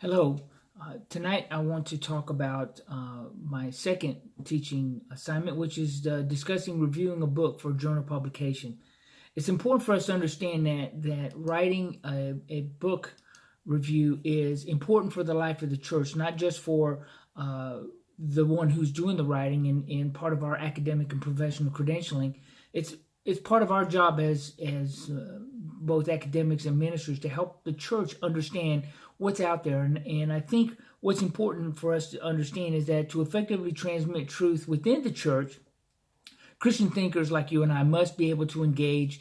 Hello. Tonight I want to talk about my second teaching assignment, which is discussing reviewing a book for journal publication. It's important for us to understand that writing a book review is important for the life of the church, not just for the one who's doing the writing and part of our academic and professional credentialing. It's it's part of our job as both academics and ministers to help the church understand what's out there. And I think what's important for us to understand is that to effectively transmit truth within the church, Christian thinkers like you and I must be able to engage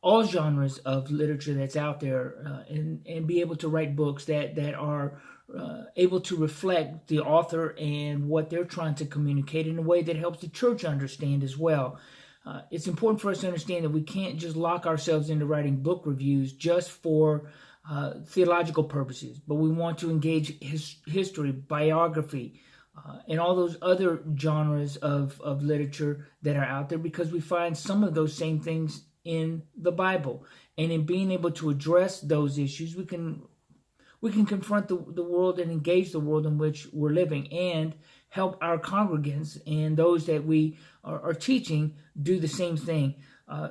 all genres of literature that's out there and be able to write books that are able to reflect the author and what they're trying to communicate in a way that helps the church understand as well. It's important for us to understand that we can't just lock ourselves into writing book reviews just for theological purposes, but we want to engage history, biography, and all those other genres of literature that are out there because we find some of those same things in the Bible. And in being able to address those issues, we can confront the world and engage the world in which we're living and help our congregants and those that we are teaching do the same thing.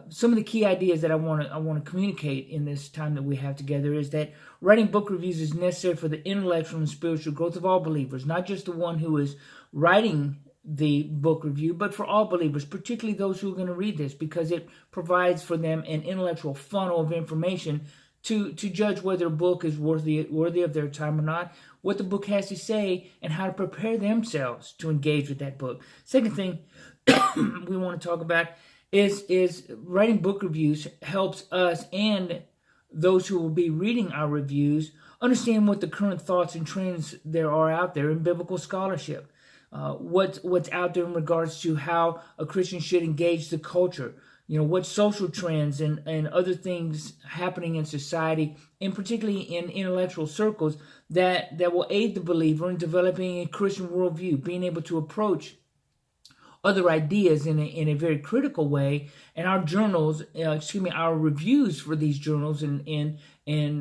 Some of the key ideas that I want to communicate in this time that we have together is that writing book reviews is necessary for the intellectual and spiritual growth of all believers, not just the one who is writing the book review, but for all believers, particularly those who are going to read this, because it provides for them an intellectual funnel of information to judge whether a book is worthy of their time or not, what the book has to say, and how to prepare themselves to engage with that book. Second thing we want to talk about is writing book reviews helps us and those who will be reading our reviews understand what the current thoughts and trends there are out there in biblical scholarship. What's out there in regards to how a Christian should engage the culture. What social trends and other things happening in society, and particularly in intellectual circles, that will aid the believer in developing a Christian worldview, being able to approach other ideas in a very critical way. And our journals, our reviews for these journals and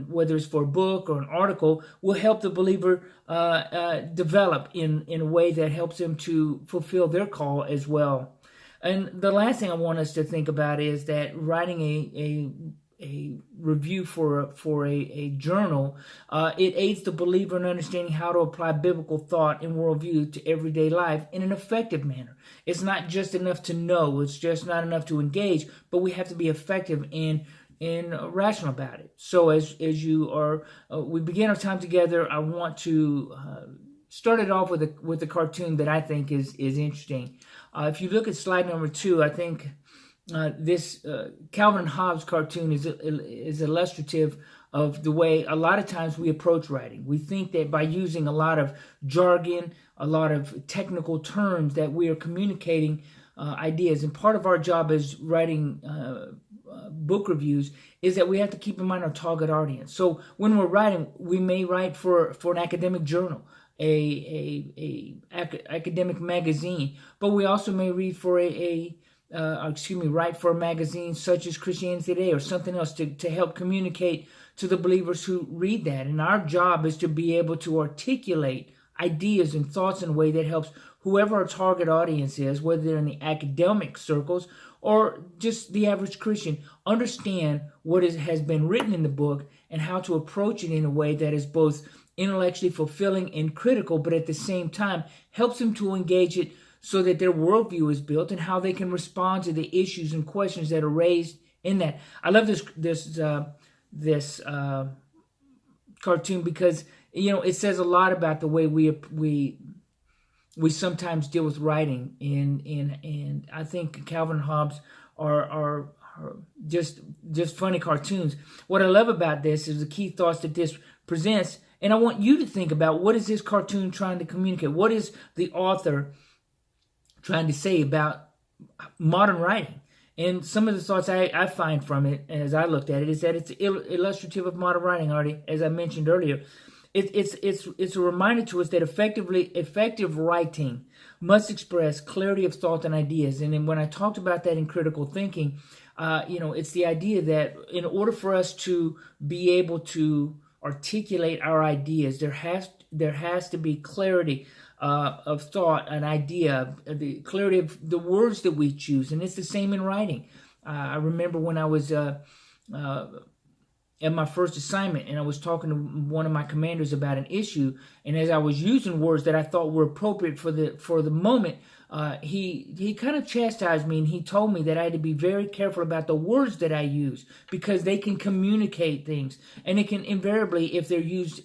whether it's for a book or an article, will help the believer develop in a way that helps them to fulfill their call as well. And the last thing I want us to think about is that writing a review for a journal, it aids the believer in understanding how to apply biblical thought and worldview to everyday life in an effective manner. It's not just enough to know, it's just not enough to engage, but we have to be effective and rational about it. So as you are, we begin our time together, I want to start it off with a cartoon that I think is interesting. If you look at slide number 2, I think this Calvin and Hobbes cartoon is illustrative of the way a lot of times we approach writing. We think that by using a lot of jargon, a lot of technical terms, that we are communicating ideas. And part of our job as writing book reviews is that we have to keep in mind our target audience. So when we're writing, we may write for an academic journal, a academic magazine, but we also may read for write for a magazine such as Christianity Today or something else to help communicate to the believers who read that. And our job is to be able to articulate ideas and thoughts in a way that helps whoever our target audience is, whether they're in the academic circles or just the average Christian, understand what has been written in the book and how to approach it in a way that is both intellectually fulfilling and critical, but at the same time helps them to engage it so that their worldview is built and how they can respond to the issues and questions that are raised in that. I love this cartoon because it says a lot about the way we sometimes deal with writing, and I think Calvin and Hobbes are just funny cartoons. What I love about this is the key thoughts that this presents. And I want you to think about, what is this cartoon trying to communicate? What is the author trying to say about modern writing? And some of the thoughts I find from it, as I looked at it, is that it's illustrative of modern writing, already, as I mentioned earlier. It's a reminder to us that effective writing must express clarity of thought and ideas. And then when I talked about that in critical thinking, it's the idea that in order for us to be able to articulate our ideas. There has to be clarity of thought, an idea, the clarity of the words that we choose, and it's the same in writing. I remember when I was at my first assignment, and I was talking to one of my commanders about an issue, and as I was using words that I thought were appropriate for the moment, he kind of chastised me, and he told me that I had to be very careful about the words that I use, because they can communicate things, and it can invariably, if they're used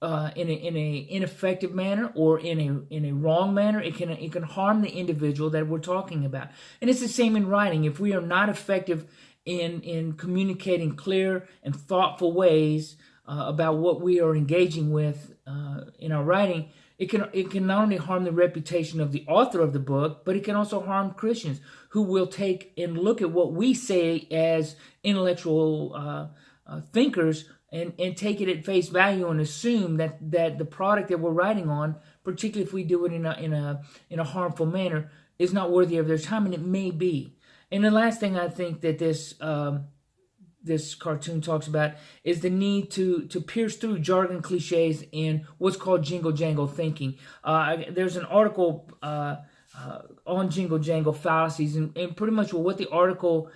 in a ineffective manner or in a wrong manner, it can harm the individual that we're talking about. And it's the same in writing. If we are not effective in communicating clear and thoughtful ways about what we are engaging with in our writing, it can not only harm the reputation of the author of the book, but it can also harm Christians who will take and look at what we say as intellectual thinkers and take it at face value and assume that the product that we're writing on, particularly if we do it in a harmful manner, is not worthy of their time, and it may be. And the last thing I think that this cartoon talks about is the need to pierce through jargon, cliches, and what's called jingle jangle thinking. There's an article on jingle jangle fallacies, and pretty much what the article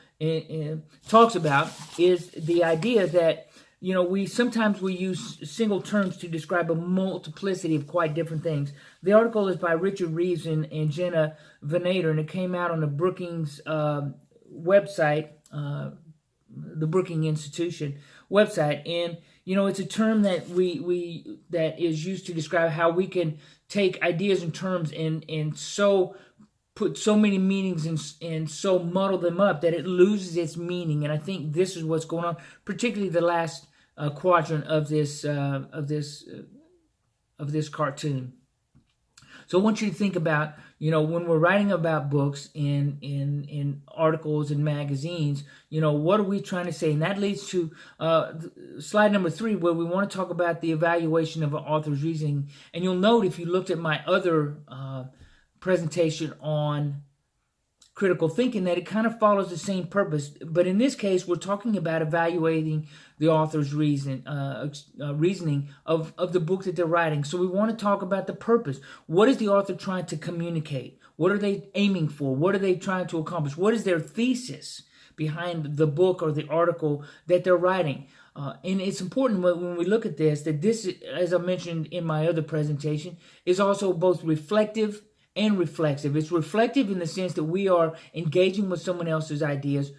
talks about is the idea that we sometimes use single terms to describe a multiplicity of quite different things. The article is by Richard Reeves and Jenna Venator, and it came out on the Brookings website, the Brookings Institution website. And it's a term that that is used to describe how we can take ideas and terms and so put so many meanings and so muddle them up that it loses its meaning. And I think this is what's going on, particularly the last quadrant of this cartoon. So I want you to think about, when we're writing about books in articles and magazines, what are we trying to say? And that leads to slide number 3, where we want to talk about the evaluation of an author's reasoning. And you'll note, if you looked at my other presentation on critical thinking, that it kind of follows the same purpose. But in this case, we're talking about evaluating the author's reasoning of the book that they're writing. So we want to talk about the purpose. What is the author trying to communicate? What are they aiming for? What are they trying to accomplish? What is their thesis behind the book or the article that they're writing? And it's important when we look at this, that this, as I mentioned in my other presentation, is also both reflective and reflexive. It's reflective in the sense that we are engaging with someone else's ideas,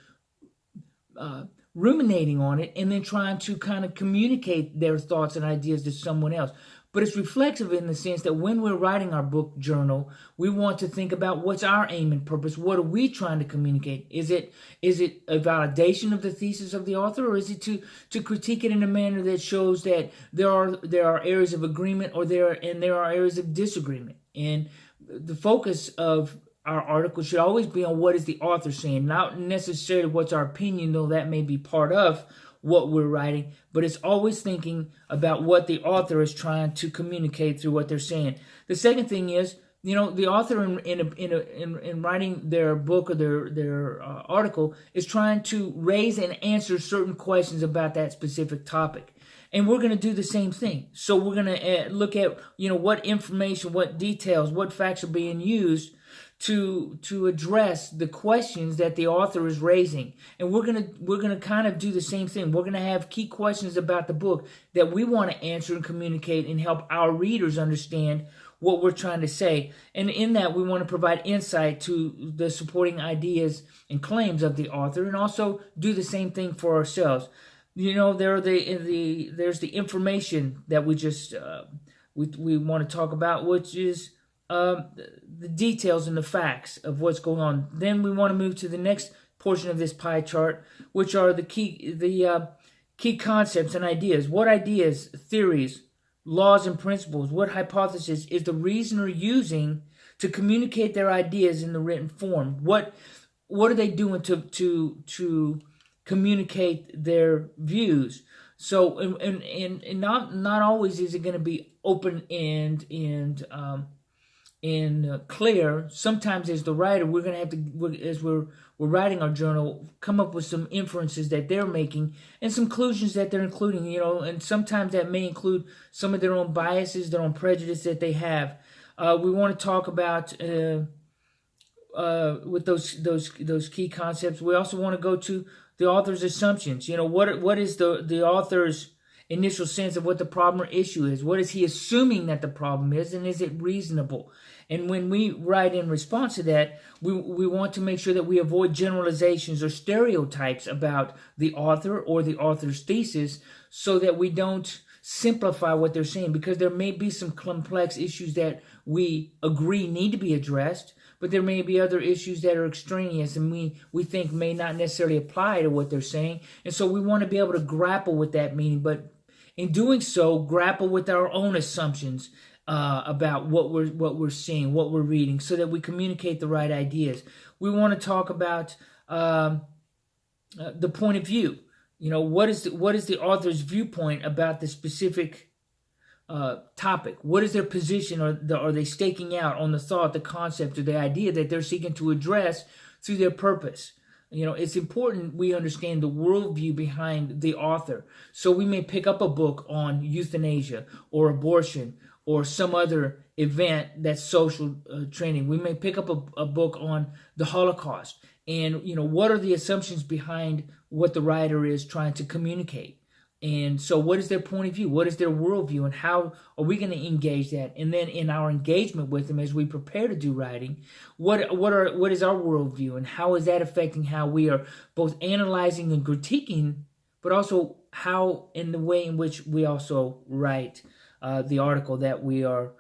ruminating on it, and then trying to kind of communicate their thoughts and ideas to someone else. But it's reflexive in the sense that when we're writing our book journal, we want to think about what's our aim and purpose. What are we trying to communicate? Is it a validation of the thesis of the author, or is it to critique it in a manner that shows that there are areas of agreement or there are areas of disagreement? And the focus of our article should always be on what is the author saying, not necessarily what's our opinion, though that may be part of what we're writing, but it's always thinking about what the author is trying to communicate through what they're saying. The second thing is, the author in writing their book or their article is trying to raise and answer certain questions about that specific topic. And we're going to do the same thing. So we're going to look at, what information, what details, what facts are being used to address the questions that the author is raising. And we're going to kind of do the same thing. We're going to have key questions about the book that we want to answer and communicate and help our readers understand what we're trying to say. And in that, we want to provide insight to the supporting ideas and claims of the author, and also do the same thing for ourselves. There's the information that we just we want to talk about, which is the details and the facts of what's going on. Then we want to move to the next portion of this pie chart, which are the key concepts and ideas. What ideas, theories, laws, and principles, what hypothesis is the reasoner using to communicate their ideas in the written form? What are they doing to communicate their views? So, and not always is it going to be open and clear. Sometimes as the writer, we're going to have to, as we're writing our journal, come up with some inferences that they're making and some conclusions that they're including, and sometimes that may include some of their own biases, their own prejudice that they have. We want to talk about with those key concepts. We also want to go to the author's assumptions. What is the author's initial sense of what the problem or issue is? What is he assuming that the problem is, and is it reasonable? And when we write in response to that, we want to make sure that we avoid generalizations or stereotypes about the author or the author's thesis, so that we don't simplify what they're saying, because there may be some complex issues that we agree need to be addressed, but there may be other issues that are extraneous and we think may not necessarily apply to what they're saying. And so we want to be able to grapple with that meaning, but in doing so, grapple with our own assumptions about what we're seeing, what we're reading, so that we communicate the right ideas. We want to talk about the point of view. What is the author's viewpoint about the specific topic? What is their position, or are they staking out on the thought, the concept, or the idea that they're seeking to address through their purpose? It's important we understand the worldview behind the author. So we may pick up a book on euthanasia or abortion or some other event that's social training. We may pick up a book on the Holocaust. And, what are the assumptions behind what the writer is trying to communicate? And so what is their point of view? What is their worldview? And how are we going to engage that? And then in our engagement with them as we prepare to do writing, what is our worldview? And how is that affecting how we are both analyzing and critiquing, but also how in the way in which we also write the article that we are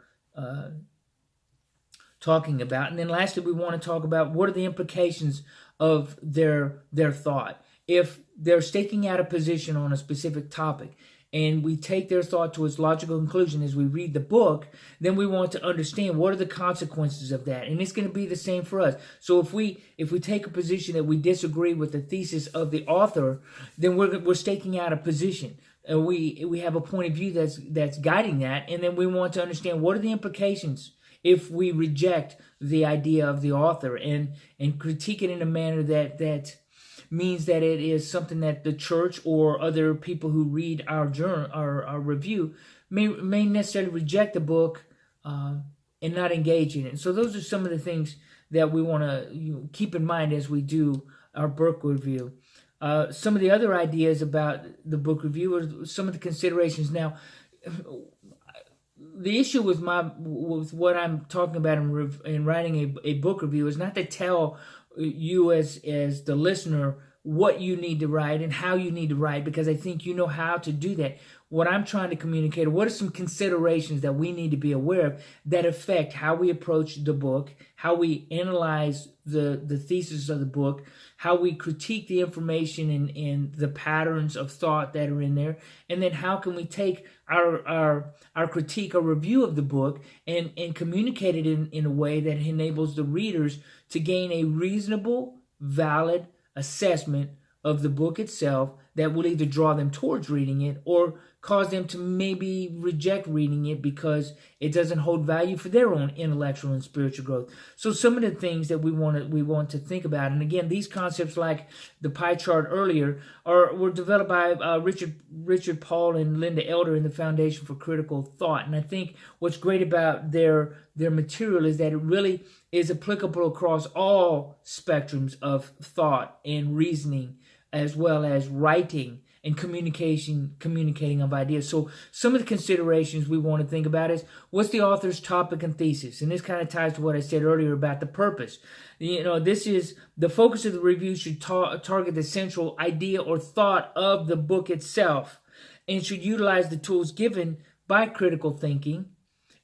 talking about. And then lastly, we want to talk about what are the implications of their thought. If they're staking out a position on a specific topic and we take their thought to its logical conclusion as we read the book, then we want to understand what are the consequences of that. And it's going to be the same for us. So if we take a position that we disagree with the thesis of the author, then we're staking out a position. We have a point of view that's guiding that, and then we want to understand what are the implications if we reject the idea of the author and critique it in a manner that means that it is something that the church or other people who read our journal, our review, may necessarily reject the book and not engage in it. So those are some of the things that we want to keep in mind as we do our book review. Some of the other ideas about the book review are some of the considerations. Now, the issue with what I'm talking about in writing a book review is not to tell you as the listener what you need to write and how you need to write, because I think you know how to do that. What I'm trying to communicate, what are some considerations that we need to be aware of that affect how we approach the book, how we analyze the thesis of the book, how we critique the information and the patterns of thought that are in there, and then how can we take our critique or review of the book and communicate it in a way that enables the readers to gain a reasonable, valid assessment of the book itself that will either draw them towards reading it or cause them to maybe reject reading it because it doesn't hold value for their own intellectual and spiritual growth. So some of the things that we want to think about, and again, these concepts like the pie chart earlier were developed by Richard Paul and Linda Elder in the Foundation for Critical Thought. And I think what's great about their material is that it really is applicable across all spectrums of thought and reasoning, as well as writing and communicating of ideas. So some of the considerations we want to think about is, what's the author's topic and thesis? And this kind of ties to what I said earlier about the purpose. This is the focus of the review should target the central idea or thought of the book itself, and should utilize the tools given by critical thinking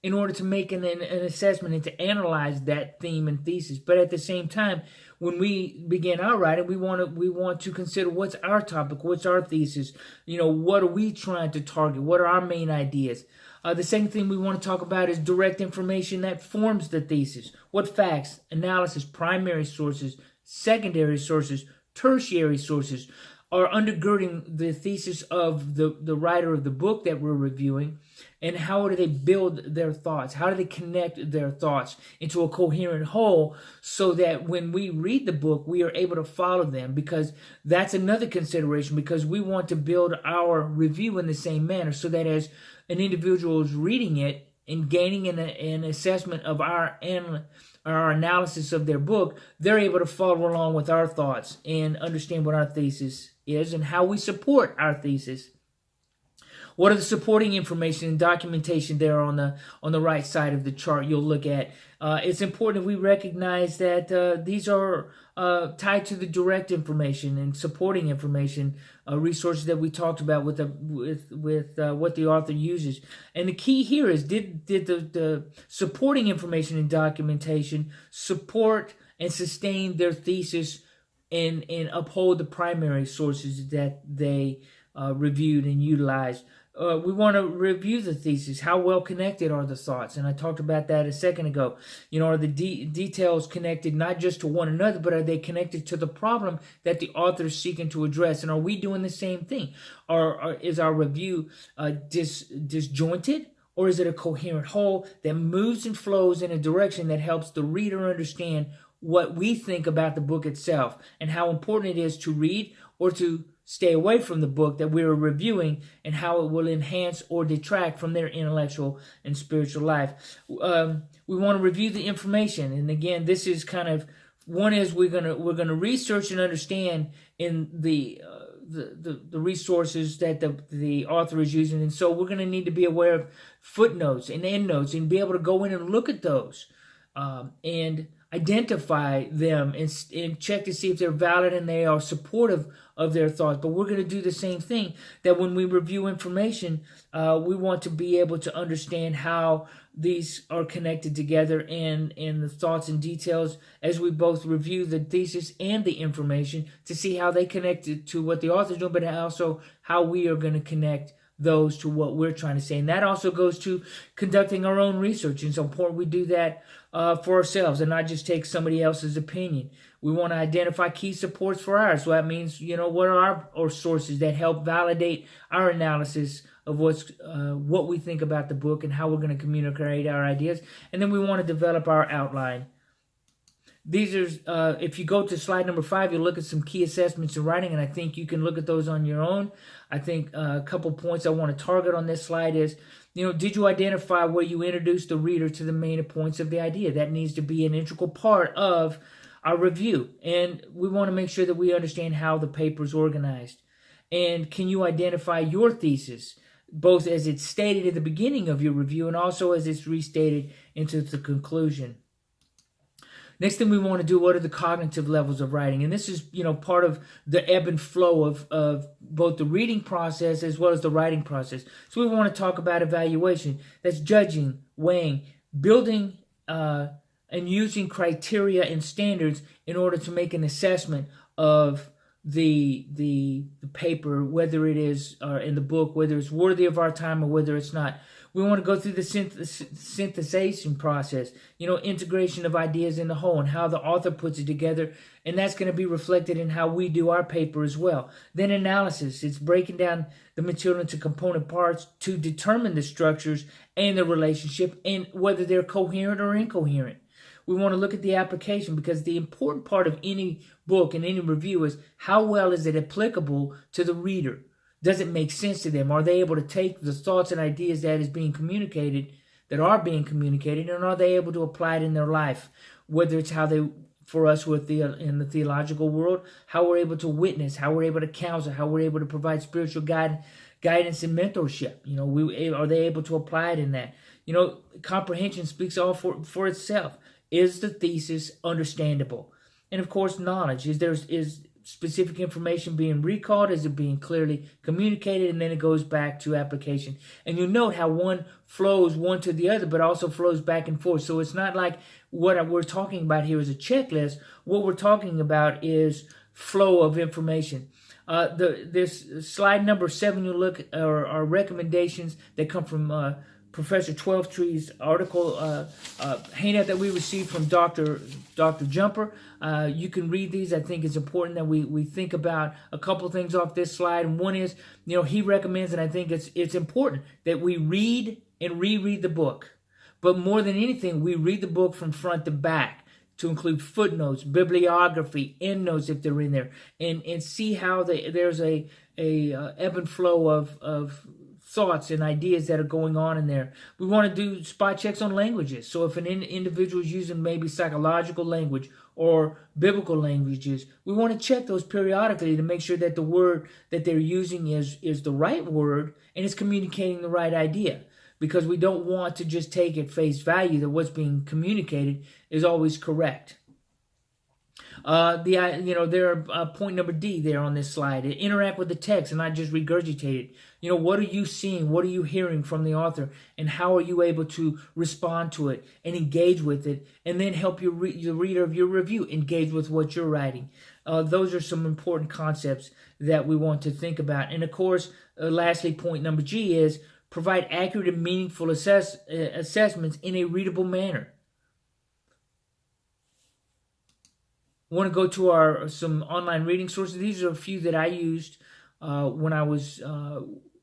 in order to make an assessment and to analyze that theme and thesis. But at the same time, when we begin our writing, we want to consider what's our topic, what's our thesis, what are we trying to target, what are our main ideas. The second thing we want to talk about is direct information that forms the thesis. What facts, analysis, primary sources, secondary sources, tertiary sources are undergirding the thesis of the writer of the book that we're reviewing, And how do they build their thoughts? How do they connect their thoughts into a coherent whole so that when we read the book, we are able to follow them? Because that's another consideration, because we want to build our review in the same manner so that as an individual is reading it and gaining an assessment of our analysis of their book, they're able to follow along with our thoughts and understand what our thesis is and how we support our thesis. What are the supporting information and documentation there on the right side of the chart you'll look at? It's important that we recognize that these are tied to the direct information and supporting information resources that we talked about with what the author uses. And the key here is, did the supporting information and documentation support and sustain their thesis and uphold the primary sources that they reviewed and utilized? We want to review the thesis. How well connected are the thoughts? And I talked about that a second ago. Are the details connected not just to one another, but are they connected to the problem that the author is seeking to address? And are we doing the same thing? Is our review disjointed? Or is it a coherent whole that moves and flows in a direction that helps the reader understand what we think about the book itself and how important it is to read or to stay away from the book that we're reviewing, and how it will enhance or detract from their intellectual and spiritual life. We want to review the information, and again, this is kind of one is we're gonna research and understand in the resources that the author is using, and so we're going to need to be aware of footnotes and endnotes and be able to go in and look at those and identify them and check to see if they're valid and they are supportive of their thoughts. But we're going to do the same thing, that when we review information, we want to be able to understand how these are connected together and the thoughts and details as we both review the thesis and the information to see how they connect to what the author's doing, but also how we are going to connect those to what we're trying to say. And that also goes to conducting our own research. And it's important we do that for ourselves and not just take somebody else's opinion. We want to identify key supports for ours. So that means, what are our sources that help validate our analysis of what we think about the book and how we're going to communicate our ideas. And then we want to develop our outline. These are, if you go to slide number 5, you'll look at some key assessments in writing, and I think you can look at those on your own. I think a couple points I want to target on this slide is, did you identify where you introduced the reader to the main points of the idea? That needs to be an integral part of our review, and we want to make sure that we understand how the paper is organized. And can you identify your thesis, both as it's stated at the beginning of your review and also as it's restated into the conclusion? Next thing we want to do, what are the cognitive levels of writing? And this is, part of the ebb and flow of both the reading process as well as the writing process. So we want to talk about evaluation. That's judging, weighing, building, and using criteria and standards in order to make an assessment of the paper, whether it is in the book, whether it's worthy of our time or whether it's not. We want to go through the synthesization process, integration of ideas in the whole and how the author puts it together. And that's going to be reflected in how we do our paper as well. Then analysis. It's breaking down the material into component parts to determine the structures and the relationship and whether they're coherent or incoherent. We want to look at the application, because the important part of any book and any review is how well is it applicable to the reader? Does it make sense to them? Are they able to take the thoughts and ideas that are being communicated, and are they able to apply it in their life? Whether it's how they, for us in the theological world, how we're able to witness, how we're able to counsel, how we're able to provide spiritual guidance and mentorship. Are they able to apply it in that? Comprehension speaks all for itself. Is the thesis understandable? And of course, knowledge. Is specific information being recalled? Is it being clearly communicated? And then it goes back to application. And you note how one flows one to the other, but also flows back and forth. So it's not like what we're talking about here is a checklist. What we're talking about is flow of information. This slide number 7, you look are recommendations that come from Professor Twelvetree's article, handout that we received from Dr. Jumper. You can read these. I think it's important that we think about a couple things off this slide. And one is, he recommends, and I think it's important, that we read and reread the book. But more than anything, we read the book from front to back, to include footnotes, bibliography, endnotes if they're in there, and see how there's a ebb and flow of thoughts and ideas that are going on in there. We want to do spot checks on languages. So if an individual is using maybe psychological language or biblical languages, we want to check those periodically to make sure that the word that they're using is the right word and is communicating the right idea. Because we don't want to just take at face value that what's being communicated is always correct. There are point number D there on this slide. Interact with the text and not just regurgitate it. What are you seeing? What are you hearing from the author? And how are you able to respond to it and engage with it? And then help the reader of your review engage with what you're writing. Those are some important concepts that we want to think about. And of course, lastly, point number G is provide accurate and meaningful assessments in a readable manner. I want to go to some online reading sources. These are a few that I used when I was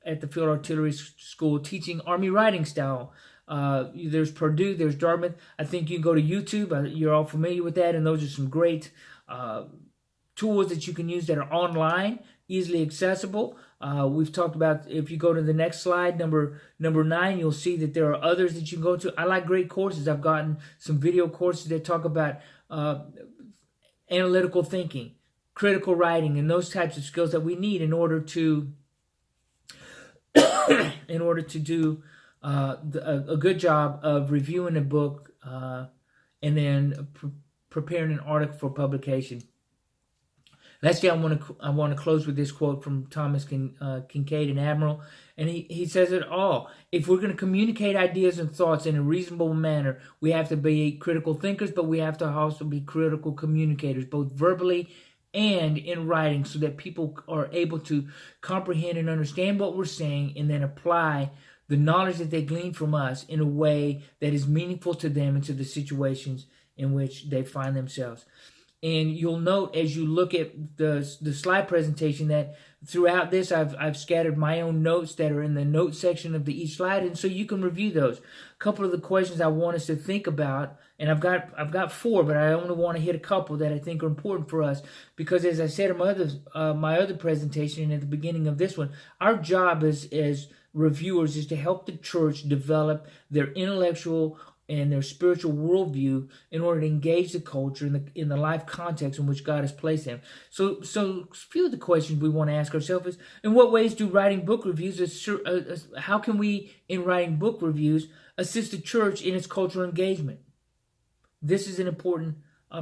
at the Field Artillery School teaching Army writing style. There's Purdue, there's Dartmouth. I think you can go to YouTube. You're all familiar with that, and those are some great tools that you can use that are online, easily accessible. We've talked about, if you go to the next slide, number 9, you'll see that there are others that you can go to. I like great courses. I've gotten some video courses that talk about analytical thinking, critical writing, and those types of skills that we need in order to do a good job of reviewing a book and then preparing an article for publication. Lastly, I want to close with this quote from Thomas Kincaid, an admiral, and he says it all. If we're going to communicate ideas and thoughts in a reasonable manner, we have to be critical thinkers, but we have to also be critical communicators, both verbally and in writing, so that people are able to comprehend and understand what we're saying and then apply the knowledge that they glean from us in a way that is meaningful to them and to the situations in which they find themselves. And you'll note as you look at the slide presentation that throughout this I've scattered my own notes that are in the note section of each slide, and so you can review those. A couple of the questions I want us to think about, and I've got 4, but I only want to hit a couple that I think are important for us, because as I said in my other presentation and at the beginning of this one, our job as reviewers is to help the church develop their intellectual and their spiritual worldview in order to engage the culture in the life context in which God has placed them. So a few of the questions we want to ask ourselves is, in what ways do writing book reviews, how can we, in writing book reviews, assist the church in its cultural engagement? This is an important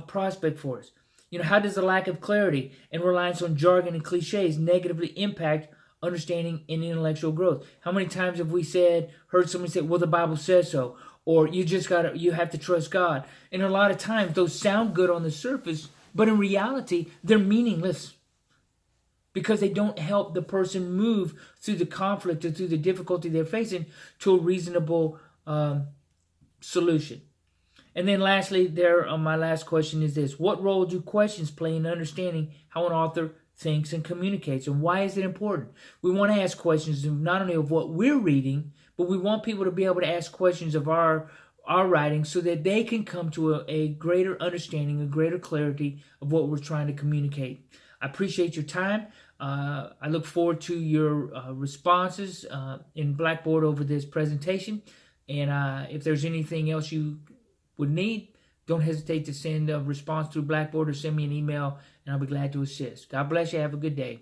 prospect for us. How does the lack of clarity and reliance on jargon and cliches negatively impact understanding and intellectual growth? How many times have we heard somebody say, well, the Bible says so, or you have to trust God? And a lot of times those sound good on the surface, but in reality, they're meaningless because they don't help the person move through the conflict or through the difficulty they're facing to a reasonable solution. And then lastly, my last question is this: what role do questions play in understanding how an author thinks and communicates, and why is it important? We want to ask questions not only of what we're reading, but we want people to be able to ask questions of our writing so that they can come to a greater understanding, a greater clarity of what we're trying to communicate. I appreciate your time. I look forward to your responses in Blackboard over this presentation. And if there's anything else you would need, don't hesitate to send a response through Blackboard or send me an email, and I'll be glad to assist. God bless you. Have a good day.